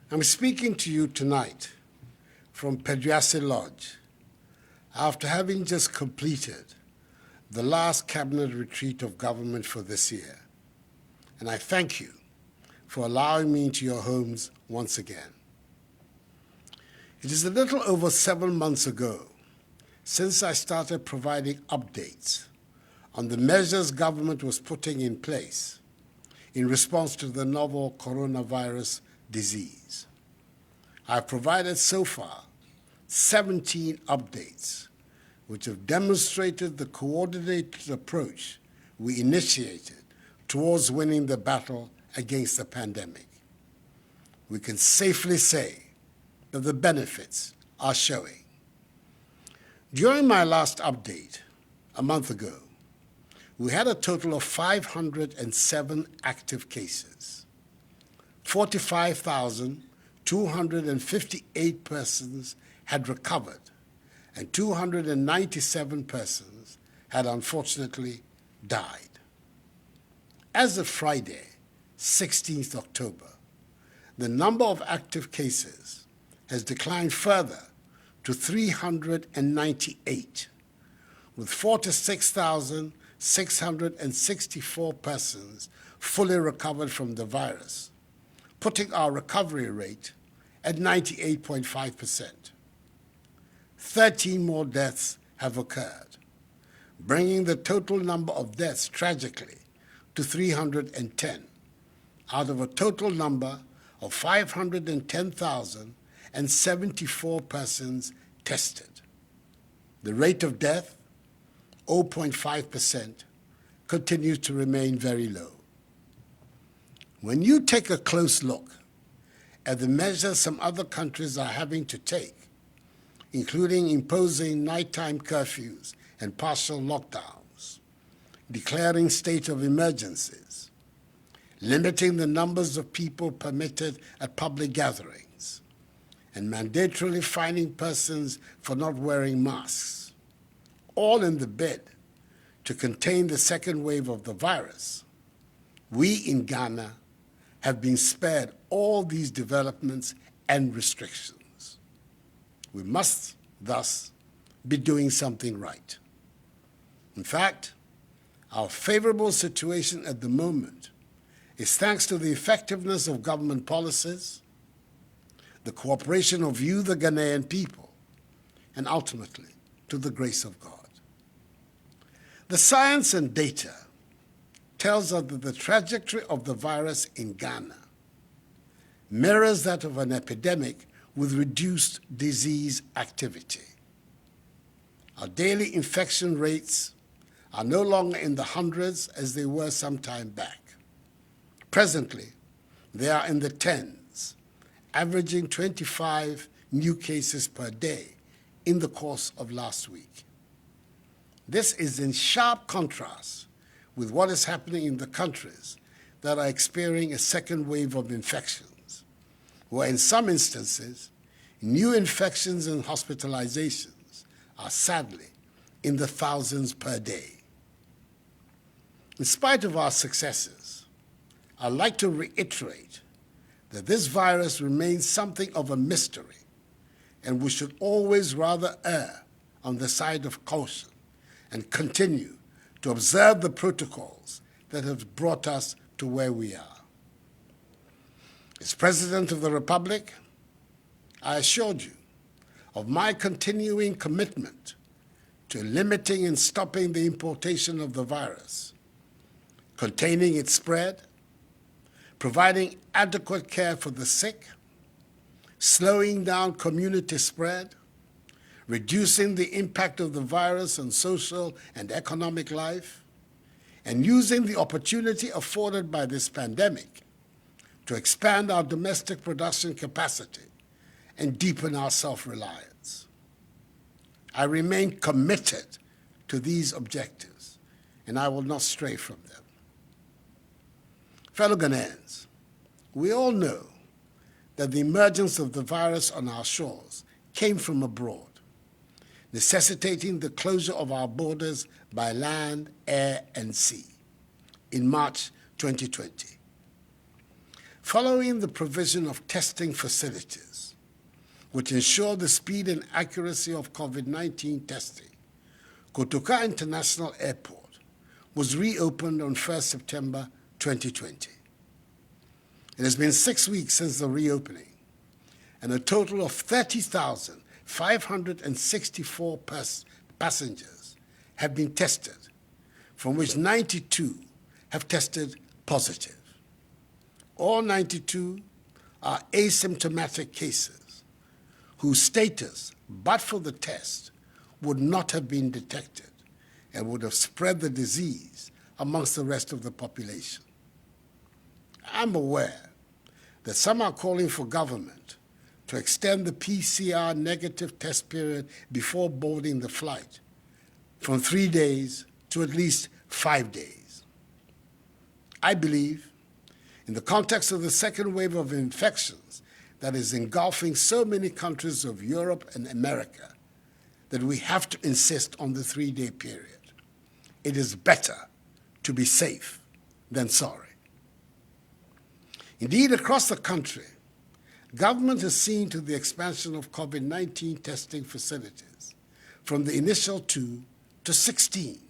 I'm speaking to you tonight from Peduase Lodge after having just completed the last cabinet retreat of government for this year. And I thank you for allowing me into your homes once again. It is a little over 7 months ago since I started providing updates on the measures government was putting in place in response to the novel coronavirus disease. I've provided so far 17 updates which have demonstrated the coordinated approach we initiated towards winning the battle against the pandemic. We can safely say that the benefits are showing. During my last update, a month ago, we had a total of 507 active cases. 45,258 persons had recovered, and 297 persons had unfortunately died. As of Friday, 16th October, the number of active cases has declined further to 398, with 46,664 persons fully recovered from the virus, putting our recovery rate at 98.5%. 13 more deaths have occurred, bringing the total number of deaths tragically to 310, out of a total number of 510,074 persons tested. The rate of death, 0.5%, continues to remain very low. When you take a close look at the measures some other countries are having to take, including imposing nighttime curfews and partial lockdowns, declaring state of emergencies, limiting the numbers of people permitted at public gatherings, and mandatorily fining persons for not wearing masks, all in the bid to contain the second wave of the virus, we in Ghana have been spared all these developments and restrictions. We must, thus, be doing something right. In fact, our favorable situation at the moment is thanks to the effectiveness of government policies, the cooperation of you, the Ghanaian people, and ultimately, to the grace of God. The science and data tells us that the trajectory of the virus in Ghana mirrors that of an epidemic with reduced disease activity. Our daily infection rates are no longer in the hundreds as they were some time back. Presently, they are in the tens, averaging 25 new cases per day in the course of last week. This is in sharp contrast with what is happening in the countries that are experiencing a second wave of infections, where in some instances, new infections and hospitalizations are sadly in the thousands per day. In spite of our successes, I'd like to reiterate that this virus remains something of a mystery, and we should always rather err on the side of caution and continue to observe the protocols that have brought us to where we are. As President of the Republic, I assured you of my continuing commitment to limiting and stopping the importation of the virus, containing its spread, providing adequate care for the sick, slowing down community spread, reducing the impact of the virus on social and economic life, and using the opportunity afforded by this pandemic to expand our domestic production capacity and deepen our self-reliance. I remain committed to these objectives, and I will not stray from them. Fellow Ghanaians, we all know that the emergence of the virus on our shores came from abroad, necessitating the closure of our borders by land, air, and sea in March 2020. Following the provision of testing facilities, which ensure the speed and accuracy of COVID-19 testing, Kotoka International Airport was reopened on 1st September 2020. It has been 6 weeks since the reopening, and a total of 30,564 passengers have been tested, from which 92 have tested positive. All 92 are asymptomatic cases whose status, but for the test, would not have been detected and would have spread the disease amongst the rest of the population. I'm aware that some are calling for government to extend the PCR negative test period before boarding the flight from 3 days to at least 5 days. I believe, in the context of the second wave of infections that is engulfing so many countries of Europe and America, that we have to insist on the 3-day period. It is better to be safe than sorry. Indeed, across the country, government has seen to the expansion of COVID-19 testing facilities from the initial 2 to 16,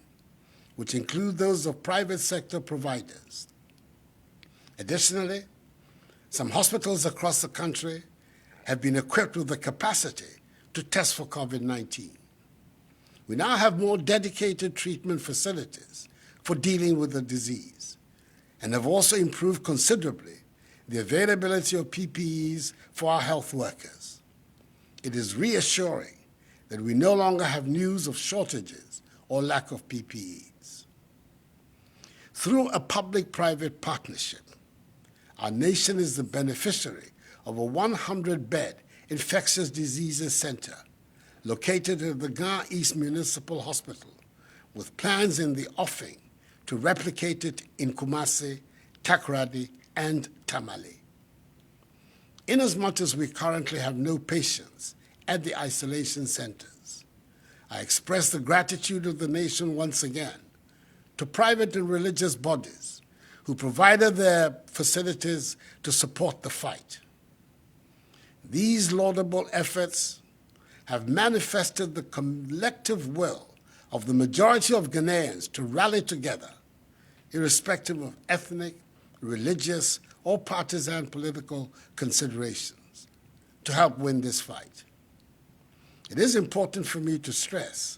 which include those of private sector providers. Additionally, some hospitals across the country have been equipped with the capacity to test for COVID-19. We now have more dedicated treatment facilities for dealing with the disease and have also improved considerably the availability of PPEs for our health workers. It is reassuring that we no longer have news of shortages or lack of PPEs. Through a public-private partnership, our nation is the beneficiary of a 100-bed infectious diseases center located at the Ga East Municipal Hospital, with plans in the offing to replicate it in Kumasi, Takoradi, and Tamale. Inasmuch as we currently have no patients at the isolation centers, I express the gratitude of the nation once again to private and religious bodies who provided their facilities to support the fight. These laudable efforts have manifested the collective will of the majority of Ghanaians to rally together, irrespective of ethnic, religious, or partisan political considerations, to help win this fight. It is important for me to stress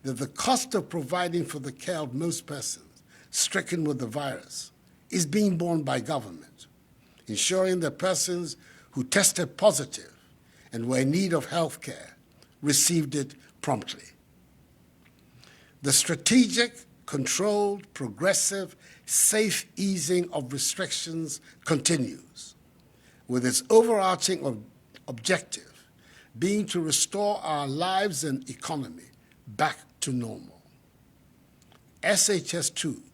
that the cost of providing for the care of most persons stricken with the virus is being borne by government, ensuring that persons who tested positive and were in need of health care received it promptly. The strategic, controlled, progressive, safe easing of restrictions continues, with its overarching objective being to restore our lives and economy back to normal. SHS2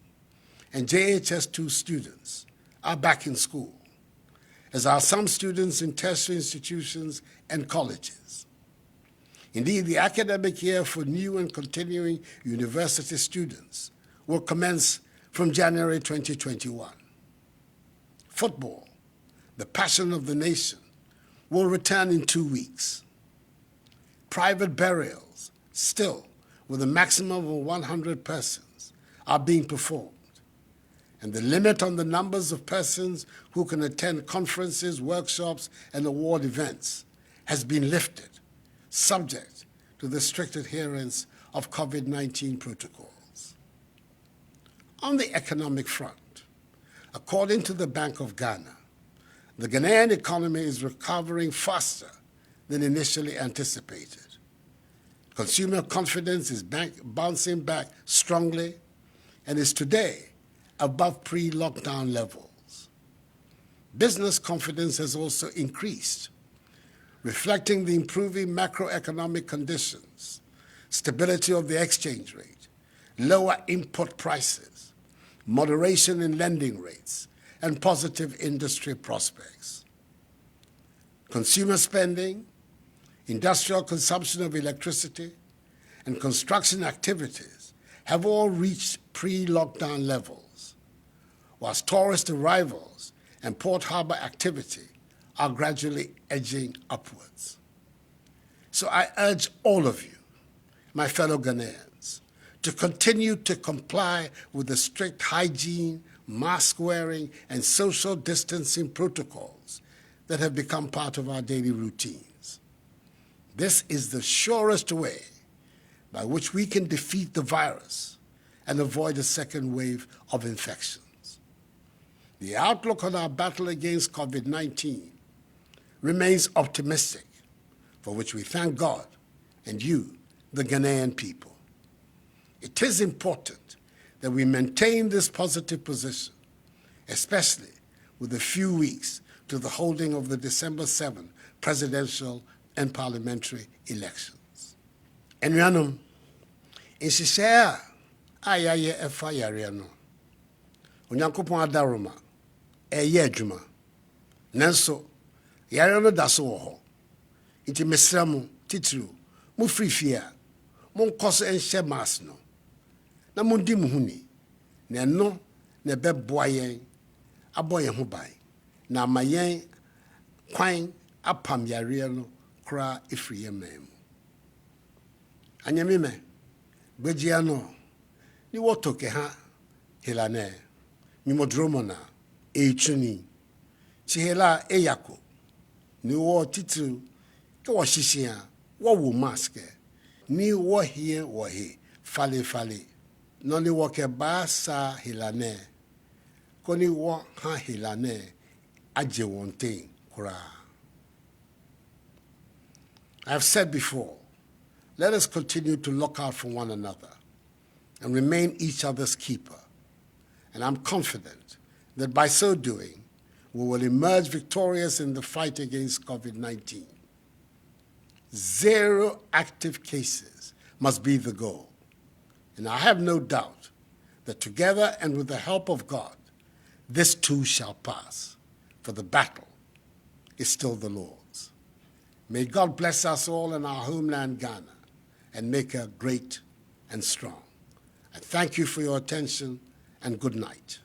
and JHS2 students are back in school, as are some students in tertiary institutions and colleges. Indeed, the academic year for new and continuing university students will commence from January 2021. Football, the passion of the nation, will return in 2 weeks. Private burials, still with a maximum of 100 persons, are being performed, and the limit on the numbers of persons who can attend conferences, workshops, and award events has been lifted, subject to the strict adherence of COVID-19 protocols. On the economic front, according to the Bank of Ghana, the Ghanaian economy is recovering faster than initially anticipated. Consumer confidence is bouncing back strongly and is today above pre-lockdown levels. Business confidence has also increased, reflecting the improving macroeconomic conditions, stability of the exchange rate, lower input prices, moderation in lending rates, and positive industry prospects. Consumer spending, industrial consumption of electricity, and construction activities have all reached pre-lockdown levels, whilst tourist arrivals and port harbor activity are gradually edging upwards. So I urge all of you, my fellow Ghanaians, to continue to comply with the strict hygiene, mask wearing, and social distancing protocols that have become part of our daily routines. This is the surest way by which we can defeat the virus and avoid a second wave of infections. The outlook on our battle against COVID-19 remains optimistic, for which we thank God and you, the Ghanaian people. It is important that we maintain this positive position, especially with a few weeks to the holding of the December 7 presidential and parliamentary elections. Enuanom, nhyehyɛe a yɛayɛ ɛfa yareɛ no, Onyankopɔn adaroma, ɛyɛ adwuma. Nanso, yareɛ no da so wɔ hɔ. Nti mesrɛ mo, titiriw, mo firi fie a, monkɔ so nhyɛ mask no. Na mondi mo ho ni, na ɛno na ɛbɛboa yɛn, abɔ yɛn ho ban, na ama yɛn kwan apam yareɛ no koraa ɛfiri yɛn man mu. Anyamime, gbejia no, ni wotoke ha hilane, mimodromona, chuni, chihela eyako, ni wo titru, ke wa shishia, wa wu maske, ni wo hie wa he, fale, noni wo ke ba sa hilane, koni wo ha hilane, aje wonte kura. I've said before, let us continue to look out for one another and remain each other's keeper. And I'm confident that by so doing, we will emerge victorious in the fight against COVID-19. 0 active cases must be the goal. And I have no doubt that together and with the help of God, this too shall pass, for the battle is still the Lord's. May God bless us all in our homeland, Ghana, and make her great and strong. I thank you for your attention, and good night.